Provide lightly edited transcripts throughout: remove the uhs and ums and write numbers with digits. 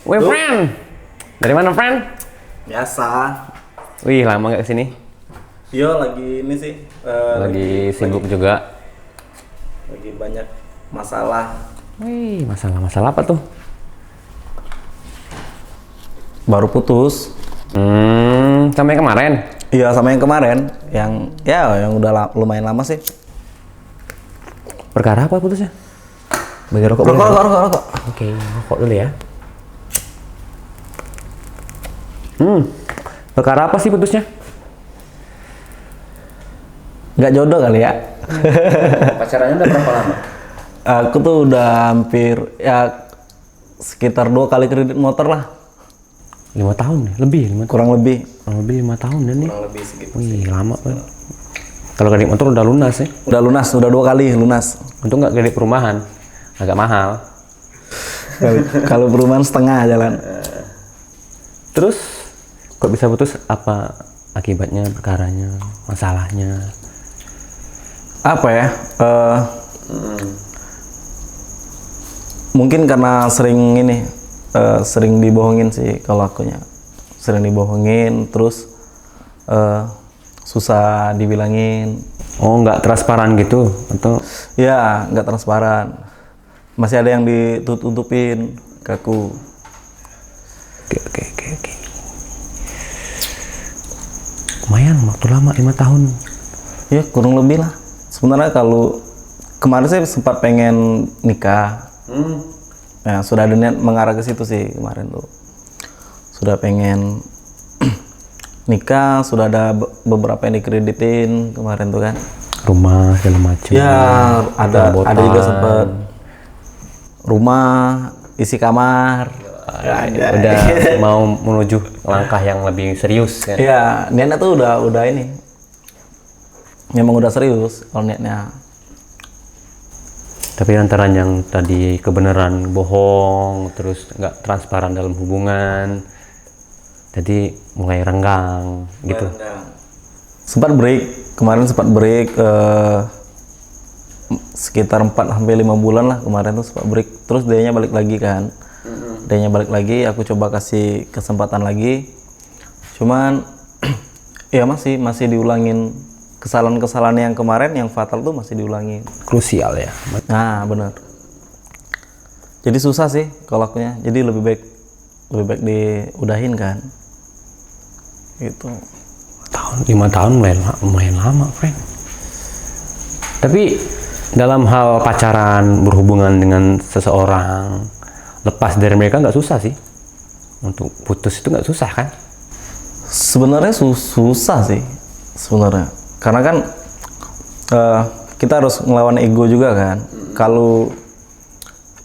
Wih, friend. Dari mana, friend? Biasa. Wih, lama gak kesini? Yo, lagi ini sih. Lagi sibuk juga. Lagi banyak masalah. Wih, masalah apa tuh? Baru putus. Sampai kemarin? Iya, sama yang kemarin. Yang udah lumayan lama sih. Perkara apa putusnya? Bagi rokok. Rokok. Oke, rokok dulu ya. Perkara apa sih putusnya? Nggak jodoh kali ya. Pacarannya udah berapa lama? Aku tuh udah hampir sekitar 2 kali kredit motor lah. 5 tahun ya? Lebih? Kurang lebih 5 tahun dan nih? Kurang lebih segitu. Wih, lama kan? Kalau kredit motor udah lunas ya? Udah 2 kali lunas. Untung nggak kredit perumahan, agak mahal. Kalau perumahan setengah jalan. Terus kok bisa putus? Apa akibatnya, perkaranya, masalahnya? Apa ya? Mungkin karena sering dibohongin sih kalau akunya. Sering dibohongin, terus susah dibilangin. Oh, nggak transparan gitu atau? Ya, nggak transparan. Masih ada yang ditutupin ke aku. Oke. Lumayan, waktu lama 5 tahun. Ya, kurang lebih lah. Sebenarnya kalau kemarin sih sempat pengen nikah. Ya, sudah ada niat mengarah ke situ sih kemarin tuh. Sudah pengen nikah, sudah ada beberapa yang dikreditin kemarin tuh kan. Rumah segala macam. Ya, ada juga sempat rumah, isi kamar. Udah mau menuju langkah yang lebih serius kan? Ya, niatnya tuh udah ini. Memang udah serius kalau niatnya. Tapi antara yang tadi kebenaran bohong, terus nggak transparan dalam hubungan, jadi mulai renggang gitu. Sempat break, kemarin sempat break sekitar 4-5 bulan lah kemarin tuh sempat break. Terus dianya balik lagi kan. Dianya balik lagi, aku coba kasih kesempatan lagi. Cuman ya masih diulangin kesalahan-kesalahan yang kemarin yang fatal tuh masih diulangin. Krusial ya. Nah, benar. Jadi susah sih kalau akunya. Jadi lebih baik diudahin kan. Gitu. 5 tahun lumayan lama, friend. Tapi dalam hal pacaran, berhubungan dengan seseorang, lepas dari mereka nggak susah sih. Untuk putus itu nggak susah kan? Sebenarnya susah sih sebenarnya. Karena kan kita harus ngelawan ego juga kan.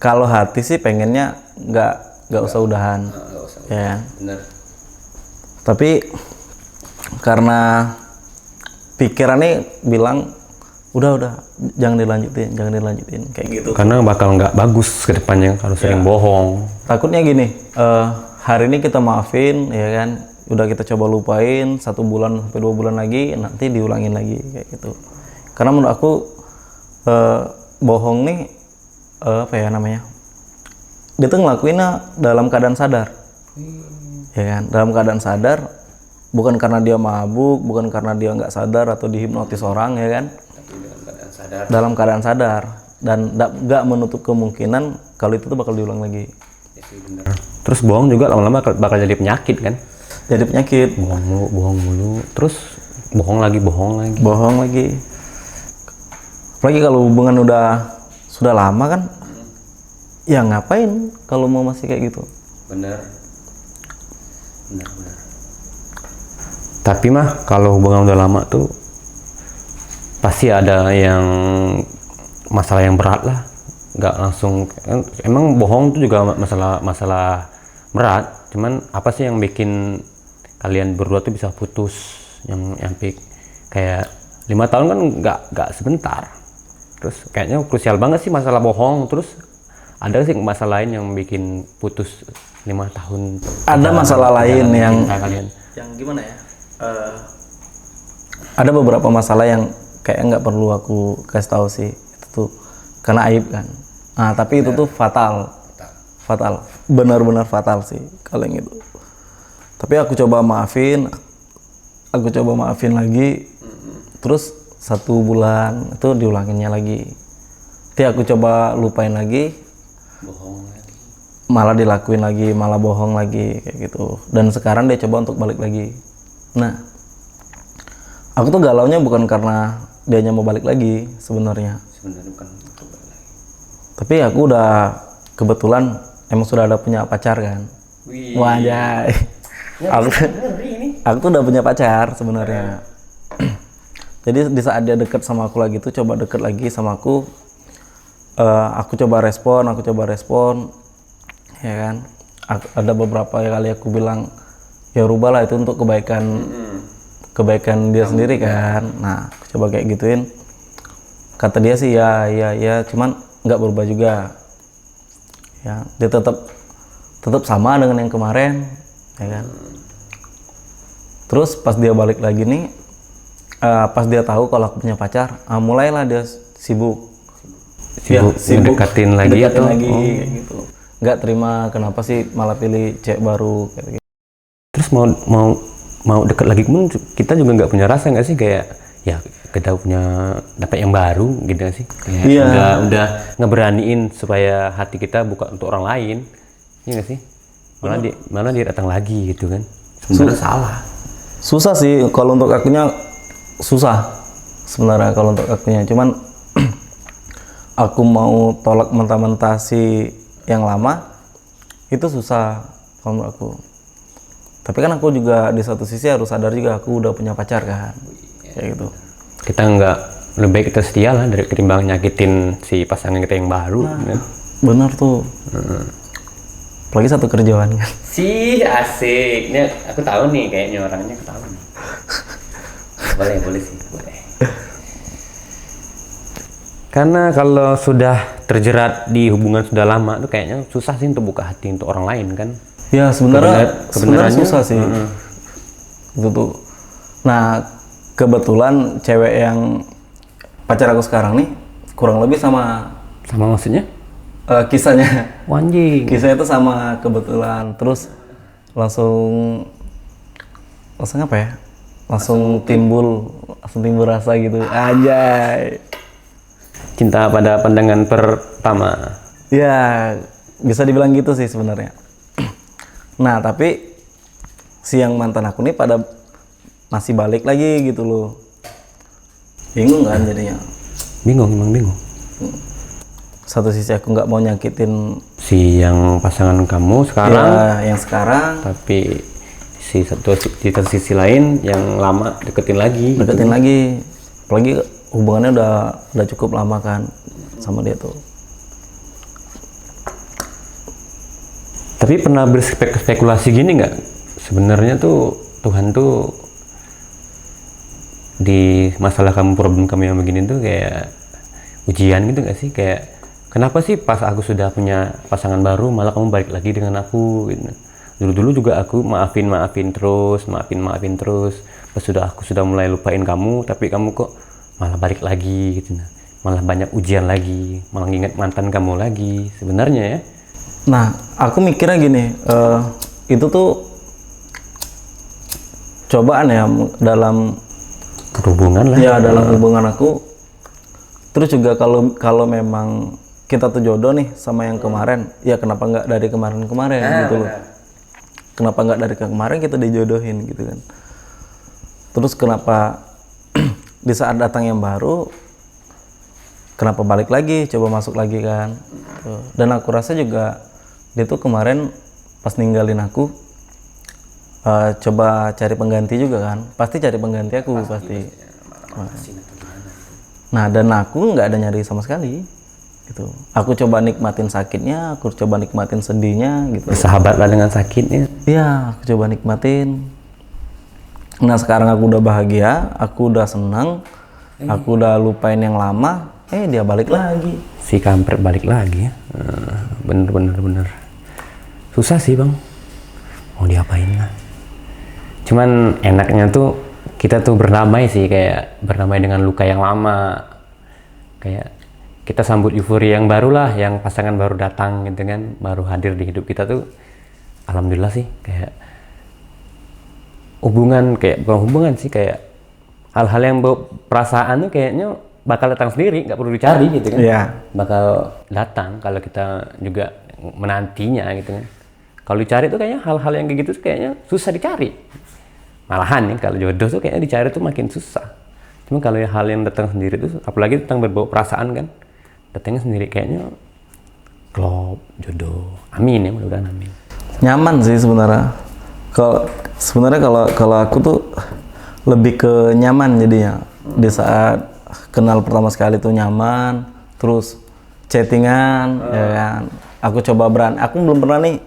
Kalau hati sih pengennya nggak usah udahan. Ya. Bener. Tapi karena pikirannya bilang udah jangan dilanjutin kayak gitu. Karena bakal nggak bagus ke depannya kalau sering bohong. Takutnya gini, hari ini kita maafin ya kan, udah kita coba lupain 1 bulan sampai 2 bulan lagi, nanti diulangin lagi kayak gitu. Karena menurut aku bohong nih apa ya namanya, dia tuh ngelakuinnya dalam keadaan sadar. Ya kan, dalam keadaan sadar, bukan karena dia mabuk, bukan karena dia nggak sadar atau dihipnotis orang ya kan. Dalam keadaan sadar dan nggak menutup kemungkinan kalau itu tuh bakal diulang lagi. Terus bohong juga lama-lama bakal jadi penyakit kan? Jadi penyakit. Bohong mulu, terus bohong lagi. Apalagi kalau hubungan sudah lama kan, ya ngapain kalau mau masih kayak gitu? Bener. Tapi mah kalau hubungan udah lama tuh pasti ada yang masalah yang berat lah. Nggak langsung, emang bohong itu juga masalah berat. Cuman apa sih yang bikin kalian berdua tuh bisa putus? Yang kayak 5 tahun kan nggak sebentar. Terus kayaknya krusial banget sih masalah bohong. Terus ada sih masalah lain yang bikin putus 5 tahun? Ada masalah lain yang kalian. Yang gimana ya? Ada beberapa masalah yang kayak nggak perlu aku kasih tahu sih, itu tuh karena aib kan. Nah, tapi itu tuh fatal. fatal, benar-benar fatal sih kalau yang itu. Tapi aku coba maafin lagi, terus 1 bulan itu diulanginnya lagi. Nanti aku coba lupain lagi, malah dilakuin lagi, malah bohong lagi kayak gitu. Dan sekarang dia coba untuk balik lagi. Nah, aku tuh galaunya bukan karena dianya mau balik lagi sebenarnya. Bukan Tapi aku udah kebetulan emang sudah ada punya pacar kan. Wajay. Aku tuh udah punya pacar sebenarnya. Jadi di saat dia deket sama aku lagi tuh, coba deket lagi sama aku, aku coba respon, ya kan. Ada beberapa kali aku bilang, ya rubahlah itu untuk kebaikan dia sendiri kan. Nah, aku coba kayak gituin. Kata dia sih ya, cuman nggak berubah juga. Ya, dia tetap sama dengan yang kemarin, ya kan. Terus pas dia balik lagi nih, pas dia tahu kalau aku punya pacar, mulailah dia sibuk Deketin lagi atau kayak gitu. Nggak terima kenapa sih malah pilih cewek baru kayak gitu. Terus mau deket lagi pun kita juga nggak punya rasa nggak sih, kayak ya kita punya dapat yang baru gitu nggak sih, kayak udah ngeberaniin supaya hati kita buka untuk orang lain, iya nggak sih? Malah dia datang lagi gitu kan, sebenarnya salah. Susah sih kalau untuk akunya, susah sebenarnya kalau untuk akunya. Cuman aku mau tolak mentah-mentah si yang lama itu susah kalau menurut aku. Tapi kan aku juga di satu sisi harus sadar juga aku udah punya pacar kan, kayak gitu. Kita nggak, lebih baik kita setia lah dari ketimbang nyakitin si pasangan kita yang baru. Kan? Bener tuh. Apalagi satu kerjaan kan. Si asik, ini aku tahu nih kayaknya orangnya, aku tahu nih. boleh sih. Karena kalau sudah terjerat di hubungan sudah lama tuh kayaknya susah sih untuk buka hati untuk orang lain kan. Ya sebenarnya susah sih. Itu tuh. Nah, kebetulan cewek yang pacar aku sekarang nih kurang lebih sama maksudnya? Kisahnya. Wanjing. Kisahnya itu sama kebetulan. Terus langsung apa ya? Langsung timbul rasa gitu. Anjay. Cinta pada pandangan pertama. Ya, bisa dibilang gitu sih sebenarnya. Nah, tapi si yang mantan aku nih pada masih balik lagi gitu loh. Bingung kan jadinya. Emang bingung. Satu sisi aku nggak mau nyakitin si yang pasangan kamu sekarang. Ya, yang sekarang. Tapi di satu sisi lain yang lama deketin lagi. Apalagi hubungannya udah cukup lama kan sama dia tuh. Tapi pernah berspekulasi gini nggak? Sebenarnya tuh Tuhan tuh di masalah problem kamu yang begini tuh kayak ujian gitu nggak sih? Kayak kenapa sih pas aku sudah punya pasangan baru malah kamu balik lagi dengan aku gitu. Dulu juga aku maafin terus. Pas aku sudah mulai lupain kamu, tapi kamu kok malah balik lagi gitu. Malah banyak ujian lagi, malah ingat mantan kamu lagi sebenarnya ya. Nah, aku mikirnya gini, itu tuh cobaan ya dalam hubungan lah. Ya, dalam hubungan aku. Terus juga kalau memang kita tuh jodoh nih sama yang kemarin, ya kenapa nggak dari kemarin gitu loh. Kenapa nggak dari kemarin kita dijodohin gitu kan. Terus kenapa di saat datang yang baru, kenapa balik lagi, coba masuk lagi kan. Dan aku rasa juga dia tuh kemarin pas ninggalin aku, coba cari pengganti juga kan. Pasti cari pengganti aku pasti. Nah, dan aku nggak ada nyari sama sekali gitu. Aku coba nikmatin sakitnya, aku coba nikmatin sedihnya gitu. Bersahabatlah dengan sakitnya. Iya, aku coba nikmatin. Nah, sekarang aku udah bahagia, aku udah senang, aku udah lupain yang lama, dia balik lagi. Si kampret balik lagi ya. Bener. Susah sih bang, mau diapain lah. Cuman enaknya tuh kita tuh berdamai sih, kayak berdamai dengan luka yang lama. Kayak kita sambut euforia yang baru lah, yang pasangan baru datang gitu kan, baru hadir di hidup kita tuh, alhamdulillah sih, kayak hubungan, kayak bukan hubungan sih, kayak hal-hal yang perasaan tuh kayaknya bakal datang sendiri, nggak perlu dicari gitu kan. Iya. Bakal datang kalau kita juga menantinya gitu kan. Kalau dicari tuh kayaknya hal-hal yang kayak gitu tuh kayaknya susah dicari. Malahan nih kalau jodoh tuh kayaknya dicari tuh makin susah. Cuma kalau hal yang datang sendiri tuh, apalagi tentang berbau perasaan kan, datangnya sendiri kayaknya klop, jodoh. Amin ya, mudah-mudahan amin. Nyaman sih sebenarnya. Kalau aku tuh lebih ke nyaman jadinya. Di saat kenal pertama sekali tuh nyaman, terus chattingan, ya kan. Aku coba aku belum pernah nih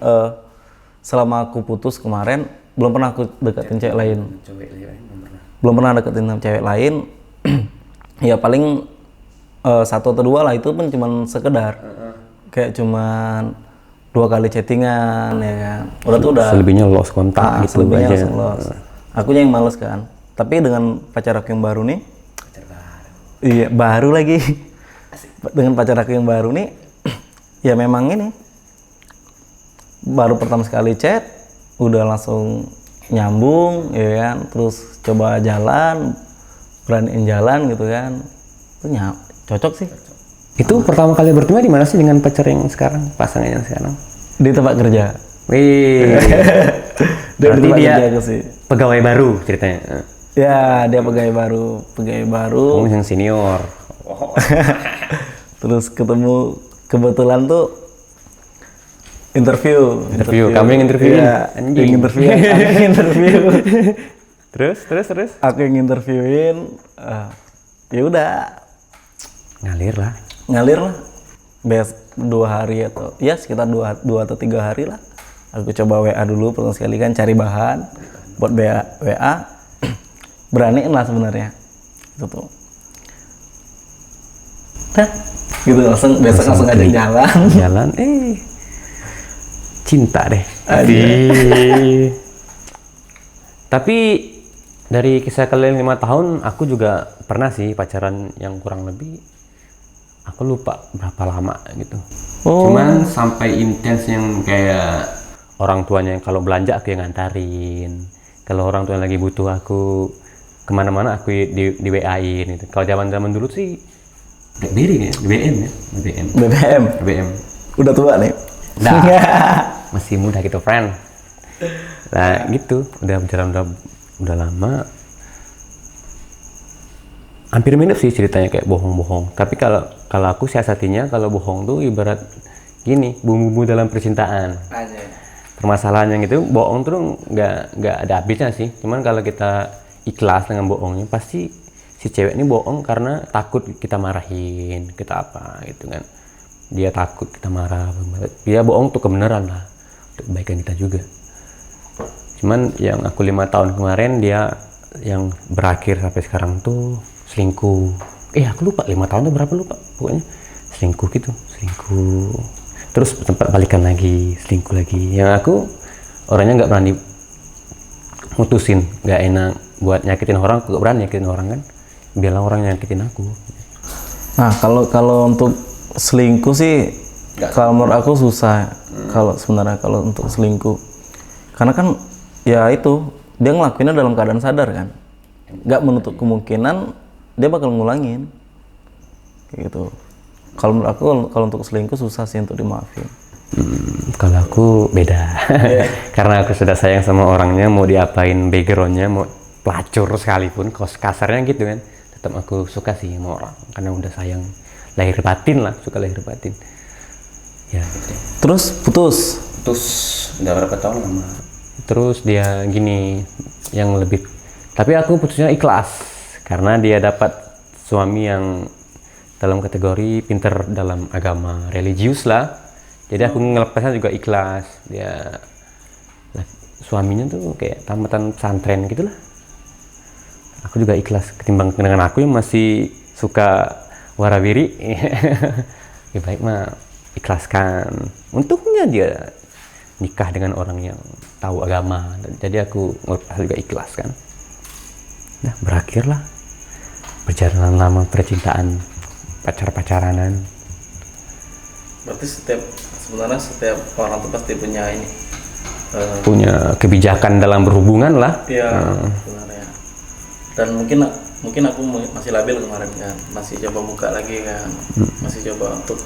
selama aku putus kemarin, belum pernah aku deketin cewek lain. Belum pernah deketin cewek lain. Ya paling 1 atau 2 lah, itu pun cuman sekedar kayak cuman 2 kali chattingan, ya kan. Udah tuh udah. Selebihnya lost kontak gitu selebihnya aja. lost. Akunya yang males kan. Tapi dengan pacar aku yang baru nih, iya baru lagi. Dengan pacar aku yang baru nih, ya memang ini baru pertama sekali chat, udah langsung nyambung, ya kan. Terus coba jalan, beraniin jalan gitu kan. Itu cocok sih. Itu pertama kali bertemu di mana sih dengan pacar yang sekarang, pasangan yang sekarang? Di tempat kerja. Wih. Berarti tempat dia kerja aku sih. pegawai baru ceritanya. Ya, dia pegawai baru. Oh, yang senior. Terus ketemu, kebetulan tuh interview. Kamu yang interview? Iya, Anjing. yang interview. Aku yang interview. Terus? Aku yang interviewin. Ya udah, Ngalir lah. Bes 2 hari atau ya sekitar 2 atau 3 hari lah. Aku coba WA dulu pertama sekali kan, cari bahan buat WA. Beraniin lah sebenarnya. Itu tuh. Gitu langsung besok langsung ngajak jalan. Cinta deh. Tapi dari kisah kalian 5 tahun, aku juga pernah sih pacaran yang kurang lebih, aku lupa berapa lama gitu. Cuman sampai intens yang kayak orang tuanya yang kalau belanja aku yang ngantarin, kalau orang tua lagi butuh aku kemana-mana aku di WA-in gitu. Kalau zaman dulu sih BlackBerry ya, BBM. Udah tua nih. Nah, masih muda gitu, friend. Nah, gitu, udah berjalan udah lama. Hampir mirip sih ceritanya, kayak bohong-bohong. Tapi kalau aku siasatinya, kalau bohong tuh ibarat gini, bumbu-bumbu dalam percintaan. Permasalahannya gitu, bohong tuh nggak ada habisnya sih. Cuman kalau kita ikhlas dengan bohongnya, pasti si cewek ini bohong karena takut kita marahin, kita apa gitu kan. Dia takut kita marah, dia bohong tuh kebenaran lah, untuk kebaikan kita juga. Cuman yang aku 5 tahun kemarin, dia yang berakhir sampai sekarang tuh selingkuh. Aku lupa 5 tahun tuh berapa, lupa pokoknya. Selingkuh. Terus sempat balikan lagi, selingkuh lagi. Yang aku orangnya nggak berani mutusin, nggak enak buat nyakitin orang, aku nggak berani nyakitin orang kan. Biarlah orang nyakitin aku. Nah, kalau untuk selingkuh sih, kalau menurut aku susah. Kalau sebenarnya kalau untuk selingkuh, karena kan ya itu dia ngelakuinnya dalam keadaan sadar kan, nggak menutup kemungkinan dia bakal ngulangin kayak gitu. Kalau menurut aku, kalau untuk selingkuh susah sih untuk dimaafin. Kalau aku beda. Karena aku sudah sayang sama orangnya, mau diapain backgroundnya, mau pelacur sekalipun, kasarnya gitu kan, tetap aku suka sih sama orang, karena udah sayang lahir batin lah, suka lahir batin. Ya gitu. Terus putus udah berapa tahun lama. Terus dia gini, yang lebih, tapi aku putusnya ikhlas karena dia dapat suami yang dalam kategori pinter dalam agama, religius lah. Jadi aku ngelepasnya juga ikhlas. Dia suaminya tuh kayak tamatan pesantren gitulah. Aku juga ikhlas ketimbang dengan aku yang masih suka warawiri. Ya baik mah ikhlaskan. Untungnya dia nikah dengan orang yang tahu agama, jadi aku ngelepas juga ikhlas kan. Nah, berakhirlah perjalanan lama percintaan pacar-pacaranan. Berarti sebenarnya setiap orang tuh pasti punya ini. Punya kebijakan dalam berhubungan lah. Iya, sebenarnya. Dan mungkin aku masih labil kemarin kan, masih coba buka lagi kan, masih coba untuk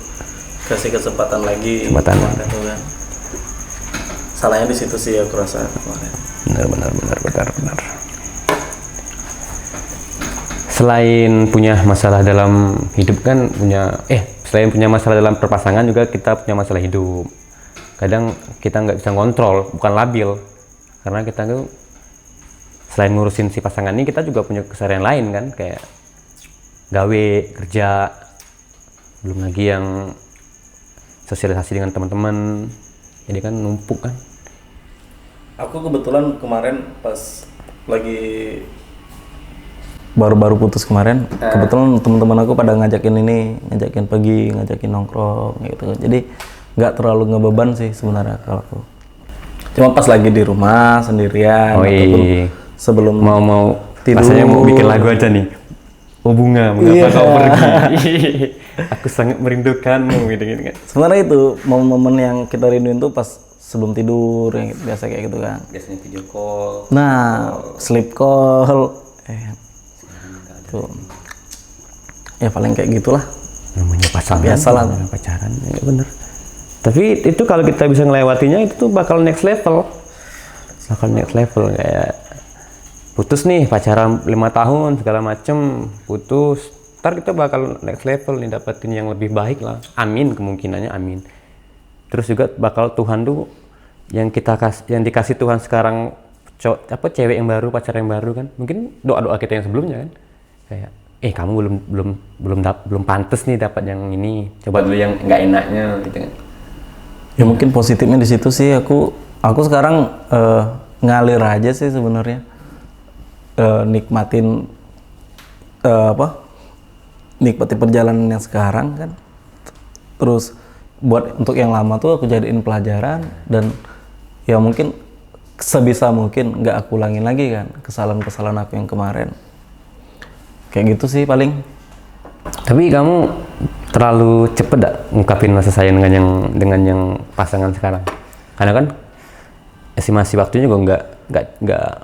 kasih kesempatan lagi. Kemarin tuh kan. Salahnya di situ sih aku rasa kemarin. Benar. Selain punya masalah dalam hidup kan selain punya masalah dalam perpasangan juga kita punya masalah hidup. Kadang kita nggak bisa ngontrol, bukan labil, karena kita tuh selain ngurusin si pasangan ini kita juga punya keseharian lain kan, kayak gawe, kerja, belum lagi yang sosialisasi dengan teman-teman, jadi kan numpuk kan. Aku kebetulan kemarin pas lagi baru-baru putus kemarin, kebetulan teman-teman aku pada ngajakin pergi, ngajakin nongkrong gitu. Jadi nggak terlalu ngebeban sih sebenarnya kalau aku. Cuma pas lagi di rumah sendirian ataupun sebelum mau tidur. Rasanya mau bikin lagu aja nih. Oh bunga, mengapa kau pergi? Aku sangat merindukanmu gitu kan. Sebenarnya itu momen-momen yang kita rinduin tuh pas sebelum tidur yang biasa kayak gitu kan. Biasanya video call. Nah, sleep call. Tuh. Ya paling kayak gitulah. Namanya pasangan. Biasalah pacaran, ya bener. Tapi itu kalau kita bisa ngelewatinya itu tuh bakal next level. Kayak putus nih pacaran 5 tahun segala macem, putus. Ntar kita bakal next level nih, dapetin yang lebih baik lah. Amin, kemungkinannya amin. Terus juga bakal Tuhan tuh yang dikasih Tuhan sekarang cewek yang baru, pacar yang baru kan. Mungkin doa-doa kita yang sebelumnya kan. Kayak kamu belum pantas nih dapat yang ini. Coba dulu yang nggak enaknya gitu kan. Ya mungkin positifnya di situ sih aku sekarang ngalir aja sih sebenarnya, nikmatin perjalanan yang sekarang kan. Terus buat untuk yang lama tuh aku jadiin pelajaran, dan ya mungkin sebisa mungkin nggak aku ulangin lagi kan kesalahan aku yang kemarin. Kayak gitu sih paling. Tapi kamu terlalu cepet gak ngungkapin rasa sayang dengan yang pasangan sekarang? Karena kan estimasi waktunya juga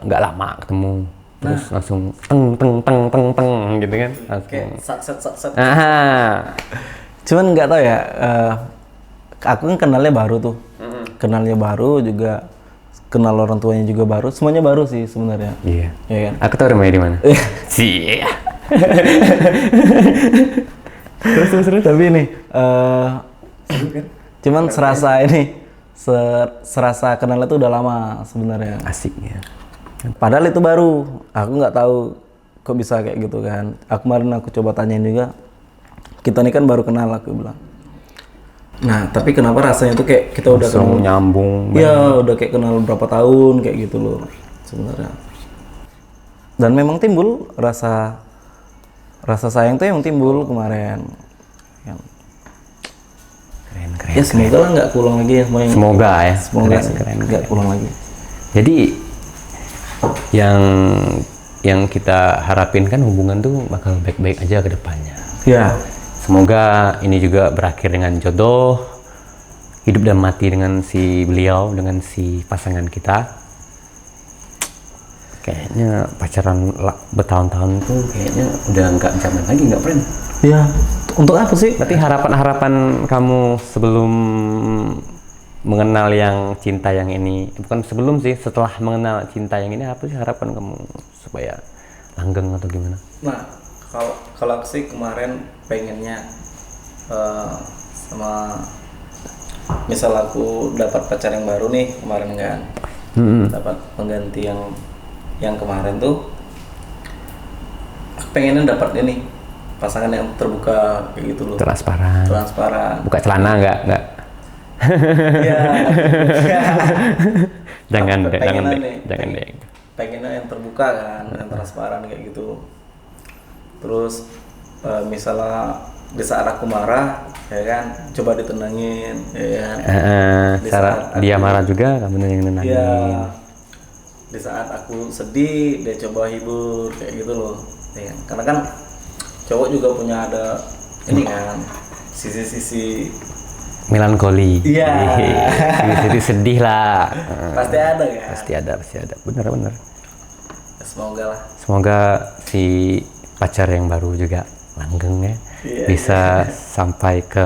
nggak lama ketemu, terus langsung teng gitu kan, langsung Sat. Cuman nggak tahu ya, aku kan kenalnya baru tuh, kenalnya baru juga, kenal orang tuanya juga baru, semuanya baru sih sebenarnya. Iya. Ya kan? Aku tahu rumahnya di mana. Sih. Terus tapi ini cuman serasa kenalnya tuh udah lama sebenarnya. Asik ya. Padahal itu baru, aku nggak tahu kok bisa kayak gitu kan. Kemarin aku coba tanyain juga, kita ini kan baru kenal, aku bilang. Nah tapi kenapa rasanya tuh kayak kita udah kenal nyambung. Iya, udah kayak kenal berapa tahun kayak gitu loh sebenarnya. Dan memang timbul rasa sayang tuh yang timbul kemarin. Keren. Ya semoga lah nggak pulang lagi ya semua yang. Semoga ya. Semoga nggak pulang lagi. Jadi yang kita harapin kan hubungan tuh bakal baik-baik aja ke depannya. Ya. Semoga ini juga berakhir dengan jodoh, hidup dan mati dengan beliau, dengan si pasangan kita. Kayaknya pacaran bertahun-tahun tuh kayaknya udah nggak zaman lagi, nggak friend. Ya, untuk apa sih? Berarti harapan kamu sebelum mengenal yang cinta yang ini, bukan sebelum sih, setelah mengenal cinta yang ini, apa sih harapan kamu supaya langgeng atau gimana? Nah, kalau aku sih kemarin pengennya sama misal aku dapat pacar yang baru nih kemarin kan, dapat pengganti yang kemarin tuh, aku pengennya dapat ini pasangan yang terbuka kayak gitu loh. Transparan. Buka celana enggak? Iya. Jangan deh. Pengennya yang terbuka kan, yang transparan kayak gitu. Terus misalnya di saat aku marah, ya kan, coba ditenangin, ya kan. Saat dia marah juga, kamu yang nenangin. Iya. Di saat aku sedih, dia coba hibur kayak gitu loh. Ya kan? Karena kan cowok juga punya ada ini kan sisi-sisi melankoli. Iya. Jadi sedih lah. pasti ada kan. Pasti ada. Bener. Semoga lah. Semoga si pacar yang baru juga langgeng ya. Iya, Bisa sampai ke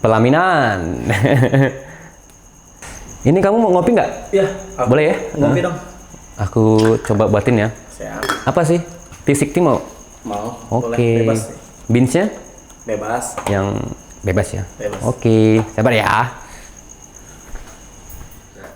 pelaminan. Ini kamu mau ngopi nggak? Iya. Boleh ya? Ngopi dong. Aku coba buatin ya. Siap. Apa sih? T60 mau? Mau. Oke. Boleh. Bebas sih. Beansnya? Bebas. Yang bebas ya? Bebas. Oke. Sabar ya.